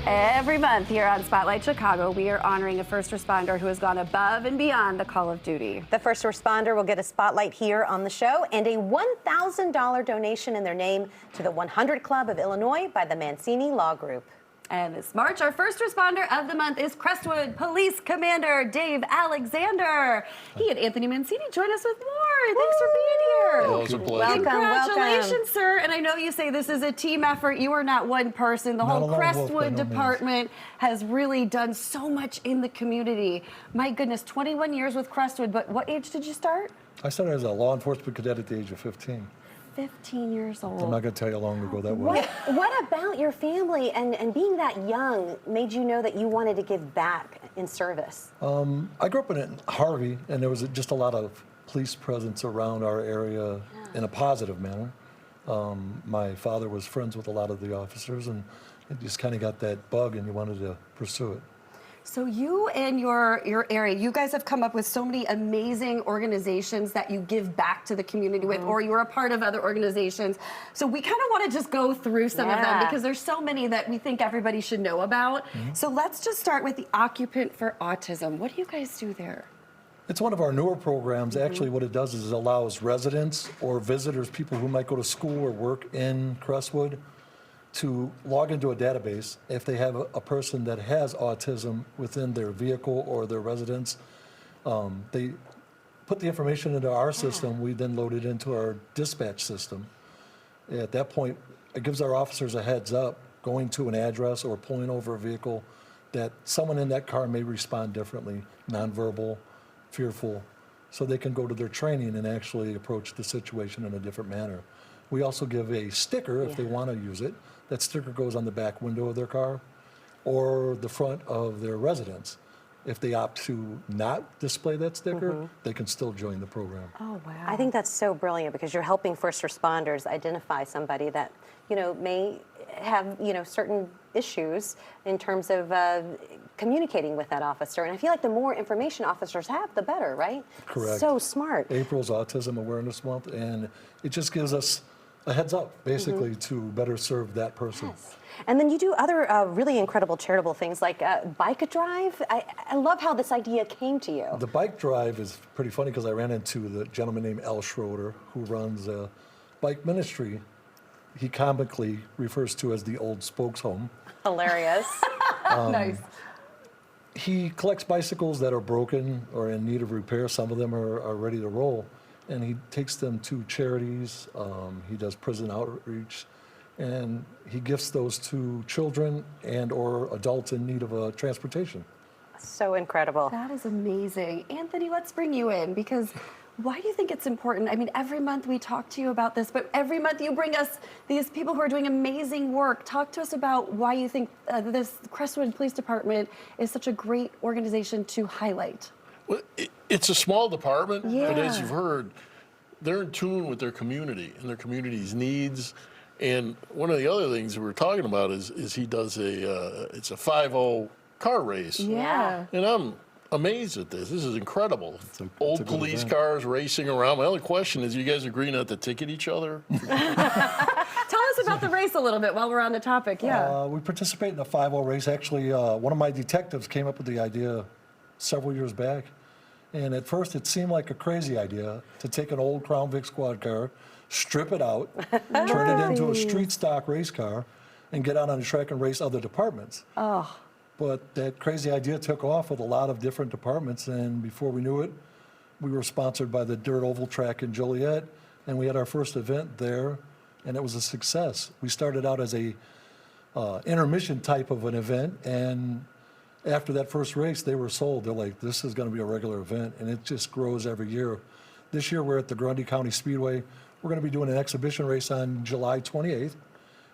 Every month here on Spotlight Chicago, we are honoring a first responder who has gone above and beyond the call of duty. The first responder will get a spotlight here on the show and a $1,000 donation in their name to the 100 Club of Illinois by the Mancini Law Group. And this March, our first responder of the month is Crestwood Police Commander Dave Alexander. He and Anthony Mancini join us with more. Thanks for being here. Well, it was a pleasure. Congratulations, sir. And I know you say this is a team effort. You are not one person. The whole Crestwood department has really done so much in the community. My goodness, 21 years with Crestwood, but what age did you start? I started as a law enforcement cadet at the age of 15. 15 years old. I'm not going to tell you how long ago that was. What about your family and being that young made you know that you wanted to give back in service? I grew up in Harvey, and there was just a lot of police presence around our area in a positive manner. My father was friends with a lot of the officers, and it just kind of got that bug, and you wanted to pursue it. So you and your area, you guys have come up with so many amazing organizations that you give back to the community with, or you're a part of other organizations. So we kind of want to just go through some of them because there's so many that we think everybody should know about. So let's just start with the Occupant for Autism. What do you guys do there? It's one of our newer programs. Actually, what it does is it allows residents or visitors, people who might go to school or work in Crestwood, to log into a database. If they have a person that has autism within their vehicle or their residence, they put the information into our system. We then load it into our dispatch system. At that point, it gives our officers a heads up going to an address or pulling over a vehicle that someone in that car may respond differently, nonverbal, fearful, so they can go to their training and actually approach the situation in a different manner. We also give a sticker if they want to use it. That sticker goes on the back window of their car or the front of their residence. If they opt to not display that sticker, they can still join the program. Oh, wow. I think that's so brilliant because you're helping first responders identify somebody that, may have, certain issues in terms of communicating with that officer. And I feel like the more information officers have, the better, right? Correct. So smart. April's Autism Awareness Month, and it just gives us a heads up, basically, to better serve that person. Yes. And then you do other really incredible charitable things like Bike Drive. I love how this idea came to you. The Bike Drive is pretty funny because I ran into the gentleman named Al Schroeder, who runs a bike ministry he comically refers to as the Old Spokes Home. Hilarious. Nice. He collects bicycles that are broken or in need of repair. Some of them are ready to roll. And he takes them to charities. He does prison outreach. And he gifts those to children and or adults in need of transportation. So incredible. That is amazing. Anthony, let's bring you in because why do you think it's important? I mean, every month we talk to you about this, but every month you bring us these people who are doing amazing work. Talk to us about why you think this Crestwood Police Department is such a great organization to highlight. Well, it's a small department, but as Yeah. you've heard, they're in tune with their community and their community's needs. And one of the other things we're talking about is he does it's a 5-0 car race. Yeah. And I'm amazed at this. This is incredible. Old police event. cars racing around. My only question is, you guys agree not to ticket each other? Tell us about the race a little bit while we're on the topic. Yeah. We participate in the 5-0 race. Actually, one of my detectives came up with the idea several years back. And at first, it seemed like a crazy idea to take an old Crown Vic squad car, strip it out, turn it into a street stock race car, and get out on the track and race other departments. Oh. But that crazy idea took off with a lot of different departments, and before we knew it, we were sponsored by the Dirt Oval Track in Joliet, and we had our first event there, and it was a success. We started out as a intermission type of an event, and after that first race, they were sold. They're like, this is going to be a regular event, and it just grows every year. This year, we're at the Grundy County Speedway. We're going to be doing an exhibition race on July 28th,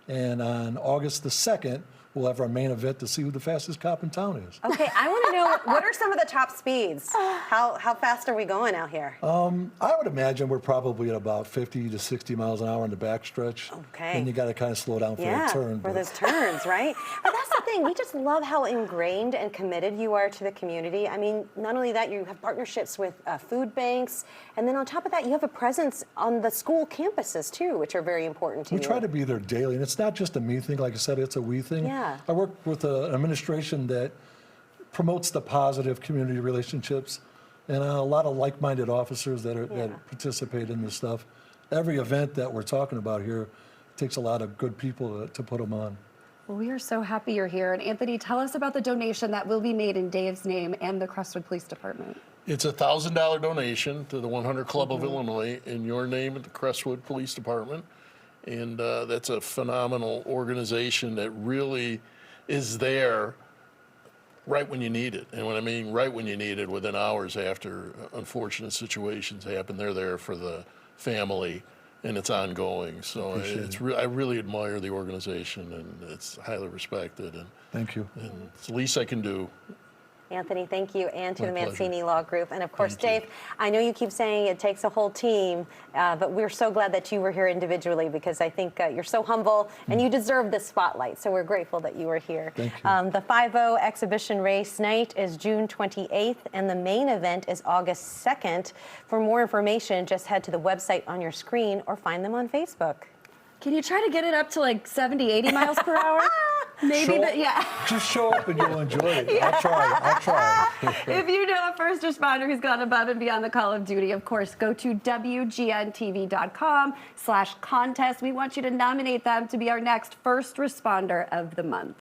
and on August the 2nd, we'll have our main event to see who the fastest cop in town is. Okay, I want to know, what are some of the top speeds? How fast are we going out here? I would imagine we're probably at about 50 to 60 miles an hour on the backstretch. Okay. And you got to kind of slow down for a turn. For those turns, right? But that's the thing. We just love how ingrained and committed you are to the community. I mean, not only that, you have partnerships with food banks, and then on top of that, you have a presence on the school campuses too, which are very important to you. We try to be there daily, and it's not just a me thing. Like I said, it's a we thing. Yeah. Yeah. I work with an administration that promotes the positive community relationships, and a lot of like-minded officers that participate in this stuff. Every event that we're talking about here takes a lot of good people to put them on. Well, we are so happy you're here. And Anthony, tell us about the donation that will be made in Dave's name and the Crestwood Police Department. It's a $1,000 donation to the 100 Club of Illinois in your name at the Crestwood Police Department. And that's a phenomenal organization that really is there right when you need it. And when I mean right when you need it, within hours after unfortunate situations happen, they're there for the family, and it's ongoing. So I really admire the organization, and it's highly respected. And Thank you. it's the least I can do. Anthony, thank you, and to My the pleasure. Mancini Law Group. And of course, Thank you. Dave, I know you keep saying it takes a whole team, but we're so glad that you were here individually, because I think you're so humble and you deserve this spotlight. So we're grateful that you were here. Thank you. The 5-0 exhibition race night is June 28th, and the main event is August 2nd. For more information, just head to the website on your screen or find them on Facebook. Can you try to get it up to like 70, 80 miles per hour? Maybe, Show- but yeah. Just show up and you'll enjoy it. I'll try. If you know a first responder who's gone above and beyond the call of duty, of course, go to WGNTV.com/contest. We want you to nominate them to be our next first responder of the month.